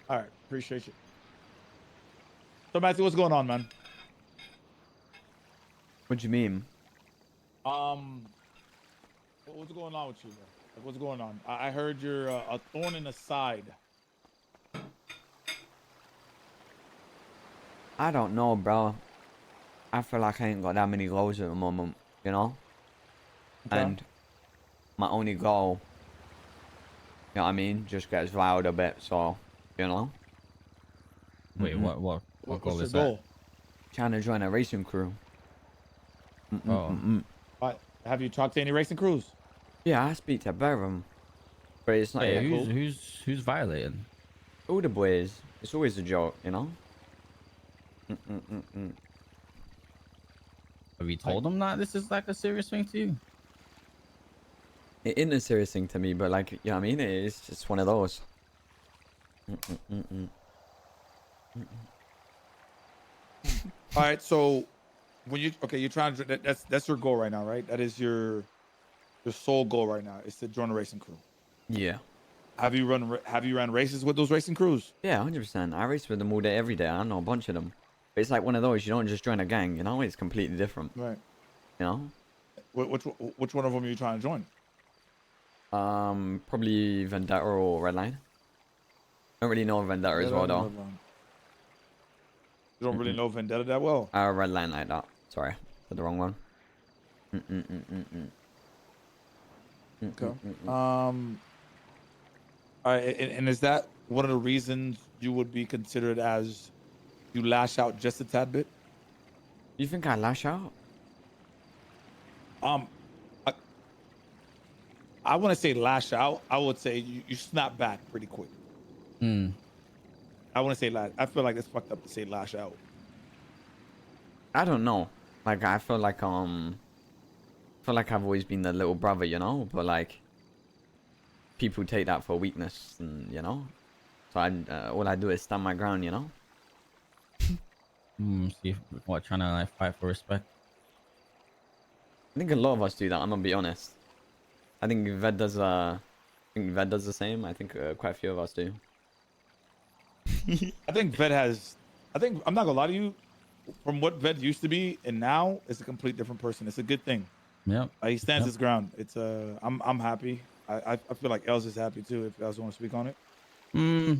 All right, appreciate you. So Matthew, what's going on, man? What do you mean? Um, what's going on with you, bro? Like, what's going on? I heard you're a thorn in the side. I don't know, bro. I feel like I ain't got that many goals at the moment, you know? Okay. And my only goal, you know what I mean, just gets riled a bit, so, you know? Wait, Mm-mm. what What's goal your is that? goal? Trying to join a racing crew. Oh, Mm-mm-mm-mm. Have you talked to any racing crews? Yeah, I speak to Berham, but it's not wait, Okay, it. cool. who's violating? All the boys, it's always a joke, you know? Mm-mm-mm-mm. Have you Like, told them that this is like a serious thing to you? It isn't a serious thing to me, but like, you know what I mean? It's just one of those. Mm-mm-mm-mm. all right. So when you're trying to that's your goal right now, right? That is your sole goal right now is to join a racing crew. Yeah. Have you ran races with those racing crews? Yeah, 100%. I race with them all day, every day. I know a bunch of them. But it's like one of those, you don't just join a gang, you know? It's completely different, Right. you know? Which one of them are you trying to join? Probably Vendetta or Redline. Don't really know Vendetta as Vendetta well, and though. Redline. You don't really Mm-mm. know Vendetta that well. Redline like that. Sorry, said the wrong one. Mm-mm-mm-mm-mm. Okay. Mm-mm-mm-mm. All right, and is that one of the reasons you would be considered as you lash out just a tad bit? You think I lash out? Um, I, I want to say lash out. I would say you snap back pretty quick. Hmm. I want to say lash. I feel like it's fucked up to say lash out. I don't know. Like, I feel like I've always been the little brother, you know? But like, people take that for weakness, and you know? So all I do is stand my ground, you know? See, what trying to like fight for respect? I think a lot of us do that. I'm gonna be honest. I think Ved does. I think Ved does the same. I think quite a few of us do. I think Ved has. I think I'm not gonna lie to you. From what Ved used to be and now, it's a complete different person. It's a good thing. Yep. He stands Yep. his ground. It's I'm happy. I feel like Els is happy too. If Els want to speak on it. Hmm.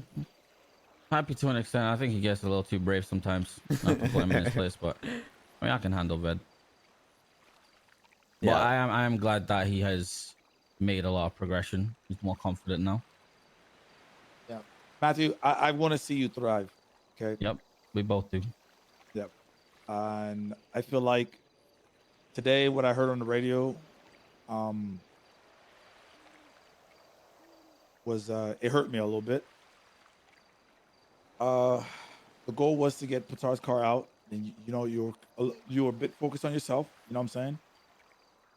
Happy to an extent. I think he gets a little too brave sometimes. I have to put him in his place, but I mean, I can handle Ved. But Yeah, I am glad that he has made a lot of progression. He's more confident now. Yeah, Matthew, I want to see you thrive. Okay. Yep. We both do. Yep. And I feel like today what I heard on the radio, um, was it hurt me a little bit. Uh, the goal was to get Patar's car out, and you know you were a bit focused on yourself. You know what I'm saying?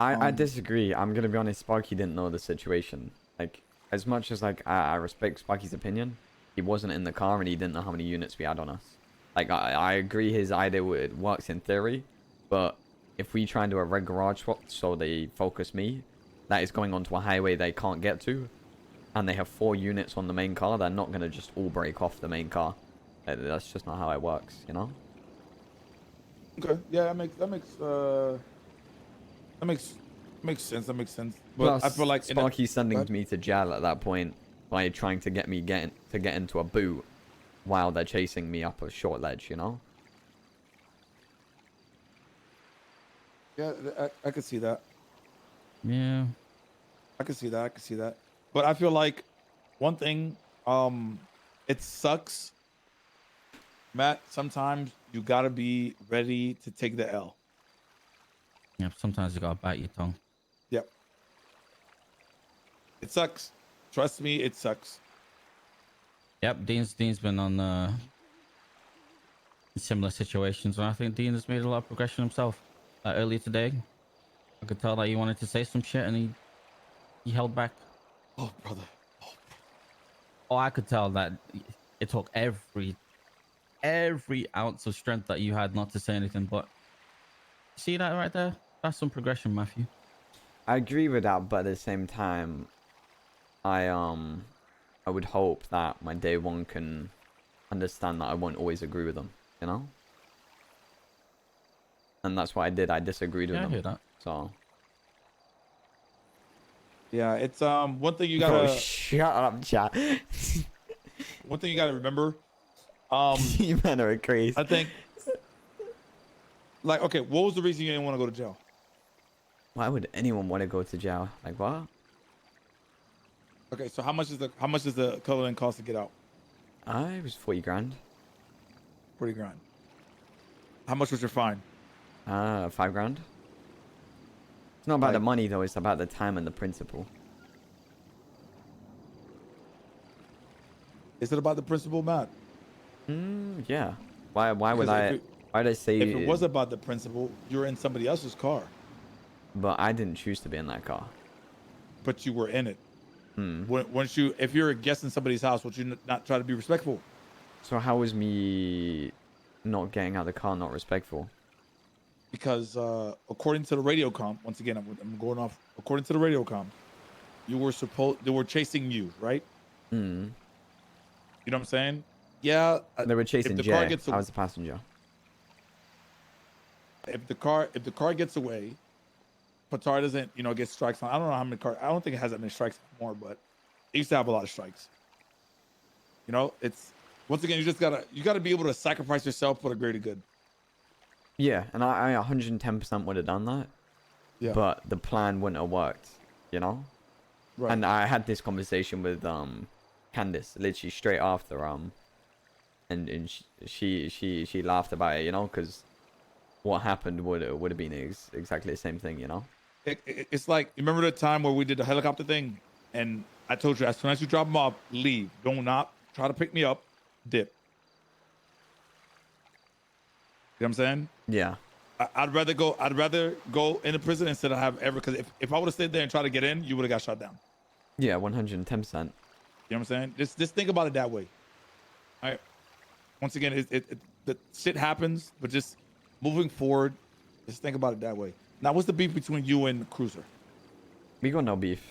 I Um, disagree. I'm gonna be honest. Sparky didn't know the situation. Like, as much as like I respect Sparky's opinion, he wasn't in the car and he didn't know how many units we had on us. Like, I agree his idea works in theory, but if we try and do a red garage swap so they focus me, that is going onto a highway they can't get to, and they have 4 units on the main car. They're not gonna just all break off the main car. That's just not how it works, you know? okay, yeah, that makes sense. That makes sense. But I feel Plus, like Sparky's go sending ahead. me to jail at that point by trying to get me to get into a boot while they're chasing me up a short ledge, you know? Yeah, I could see that. Yeah. I can see that. I can see that. But I feel like one thing, it sucks, Matt. Sometimes you gotta be ready to take the L. Yep. Sometimes you gotta bite your tongue. Yep, it sucks. Trust me, it sucks. Yep. Dean's been on similar situations, and I think Dean has made a lot of progression himself. Earlier today, I could tell that he wanted to say some shit, and he held back. Oh, brother. Oh, I could tell that it took every ounce of strength that you had not to say anything. But see that right there? That's some progression, Matthew. I agree with that, but at the same time, I I would hope that my day one can understand that I won't always agree with them, you know? And that's what I did. I disagreed with Yeah, I them. hear that. So, Yeah, it's one thing you bro, gotta shut up, chat. one thing you gotta remember. Um, You men are crazy. I think like okay, what was the reason you didn't want to go to jail? Why would anyone want to go to jail? Like what? Okay, so how much does the coloring cost to get out? It was 40 grand. 40 grand. How much was your fine? 5 grand. It's not about the Like, money though. It's about the time and the principle. is it about the principal, Matt? Yeah. Why would Because I? Why did I say? if it was about the principal, you're in somebody else's car, But I didn't choose to be in that car. but you were in it. Once you, if you're a guest in somebody's house, would you not try to be respectful? So how was me not getting out of the car not respectful? Because according to the radio comp, once again, I'm going off. According to the radio comp, they were chasing you, right? Hmm. You know what I'm saying? Yeah. They were chasing if the Jay. car gets I was the passenger. if the car gets away, Qatar doesn't, get strikes on. I don't know how many cars. I don't think it has that many strikes anymore, but it used to have a lot of strikes. It's once again, you gotta be able to sacrifice yourself for the greater good. Yeah, and I 110% would have done that. Yeah. But the plan wouldn't have worked, you know? Right. And I had this conversation with Candice literally straight after and she laughed about it, you know, because what happened would have been exactly the same thing, you know? It's like, you remember the time where we did the helicopter thing, and I told you as soon as you drop them off, leave. Do not try to pick me up. Dip. You know what I'm saying? Yeah. I'd rather go into prison instead of have ever, because if I would have stayed there and tried to get in, you would have got shot down. Yeah, 110%. You know what I'm saying? Just think about it that way. All right. Once again, the shit happens, but just moving forward, just think about it that way. Now, what's the beef between you and Cruiser? We got no beef.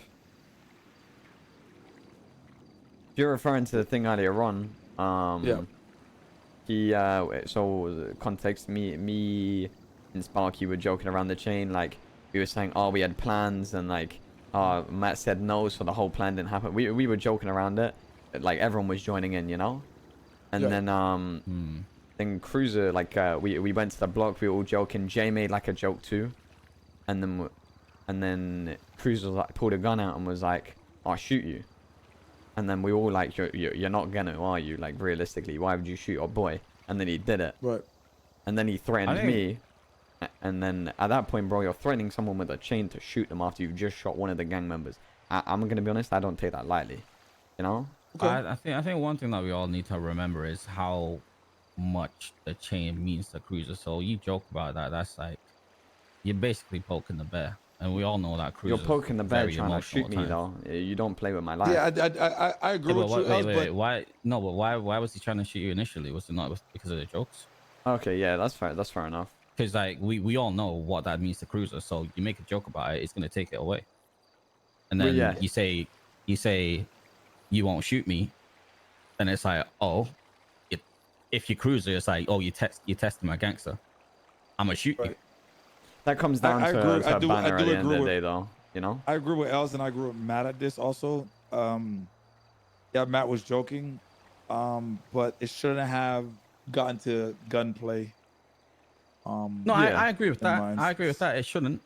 If you're referring to the thing earlier on, Yeah. he so context, me and Sparky were joking around the chain, like we were saying, oh, we had plans, and like Matt said no, so the whole plan didn't happen. We were joking around it, like everyone was joining in, you know. And Yeah. then Cruiser, like we went to the block, we were all joking. Jay made like a joke too, and then Cruiser like pulled a gun out and was like, I'll shoot you. And then we all like, you're not gonna, are you? Like realistically, why would you shoot your boy? And then he did it. Right. And then he threatened me. And then at that point, bro, you're threatening someone with a chain to shoot them after you've just shot one of the gang members. I'm gonna be honest, I don't take that lightly. You know? Okay. I think one thing that we all need to remember is how much the chain means to Cruiser. So you joke about that. That's like you're basically poking the bear, and we all know that Cruiser. You're poking the bear trying to shoot me, though. You don't play with my life. Yeah, I agree with you. Wait, why? No, but why was he trying to shoot you initially? Was it not because of the jokes? Okay, yeah, that's fair. That's fair enough. Because like we all know what that means to Cruiser. So you make a joke about it, it's gonna take it away. And then yeah. you say you won't shoot me, and it's like, oh, if you Cruiser, it's like, oh, you test my gangster, I'm gonna shoot you. That comes down to banner at the end of the day, though. You know. I agree with Els and I agree with Matt at this also. Yeah, Matt was joking, but it shouldn't have gotten to gunplay. No, yeah, I agree with that. minds. I agree with that. It shouldn't,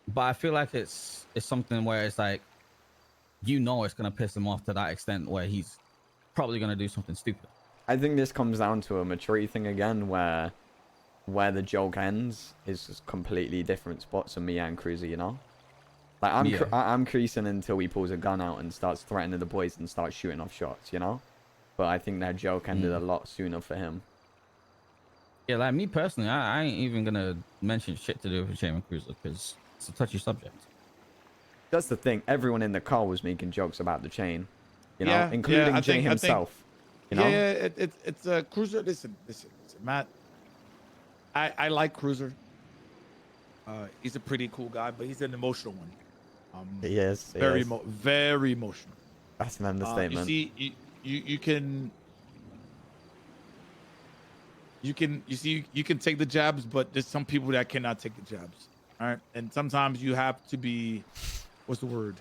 but I feel like it's something where it's like, it's gonna piss him off to that extent where he's probably gonna do something stupid. I think this comes down to a maturity thing again, where the joke ends is just completely different spots for me and Cruiser, you know? Like, I'm creasing until he pulls a gun out and starts threatening the boys and starts shooting off shots, you know? But I think that joke ended a lot sooner for him. Yeah, like me personally, I ain't even gonna mention shit to do with Chain Cruiser because it's a touchy subject. That's the thing. Everyone in the car was making jokes about the chain, you know, including Jay himself. You know? Yeah, it's a Cruiser. Listen, Matt. I like Cruiser. He's a pretty cool guy, but he's an emotional one. Yes, very emotional. That's an understatement. You see, you can. you can take the jabs, but there's some people that cannot take the jabs. All right, and sometimes you have to be, what's the word?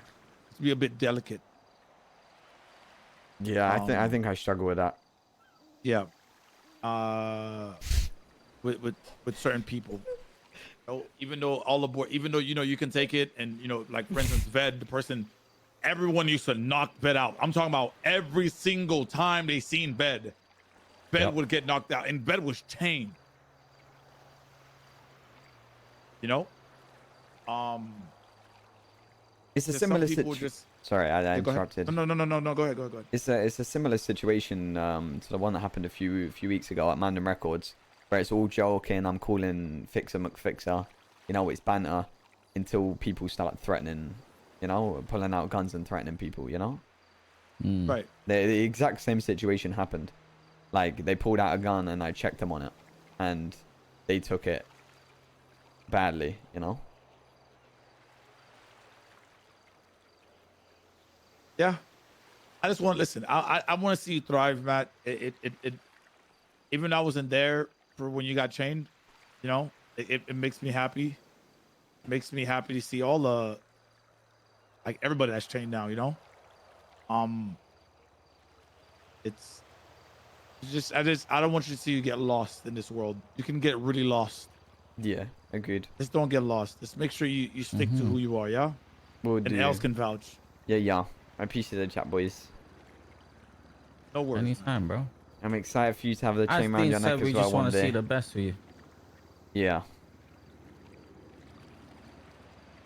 To be a bit delicate. Yeah, I think I struggle with that. Yeah. With certain people. Even though even though you can take it, and like for instance, Ved, the person, everyone used to knock Ved out. I'm talking about every single time they seen Ved Yep. would get knocked out, and Ved was chained. It's a there's similar some people situation. Sorry, I Go ahead. interrupted. No, go ahead. It's a similar situation to the one that happened a few weeks ago at Mandem Records, where it's all joking. I'm calling Fixer McFixer, it's banter, until people start threatening, pulling out guns and threatening people. Right. The exact same situation happened. Like they pulled out a gun and I checked them on it, and they took it badly. Yeah. I just want listen. I want to see you thrive, Matt. Even though I wasn't there for when you got chained, it makes me happy. It makes me happy to see all the like everybody that's chained now. It's just I don't want you to see you get lost in this world. You can get really lost. Yeah, agreed. Just don't get lost. Just make sure you stick to who you are. Yeah. Will And do. Els can vouch. Yeah. I appreciate the chat, boys. No worries. Anytime, bro. I'm excited for you to have the As chain around Dean your neck said, we as well just one want to see day. the best for you. Yeah.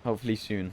Hopefully soon,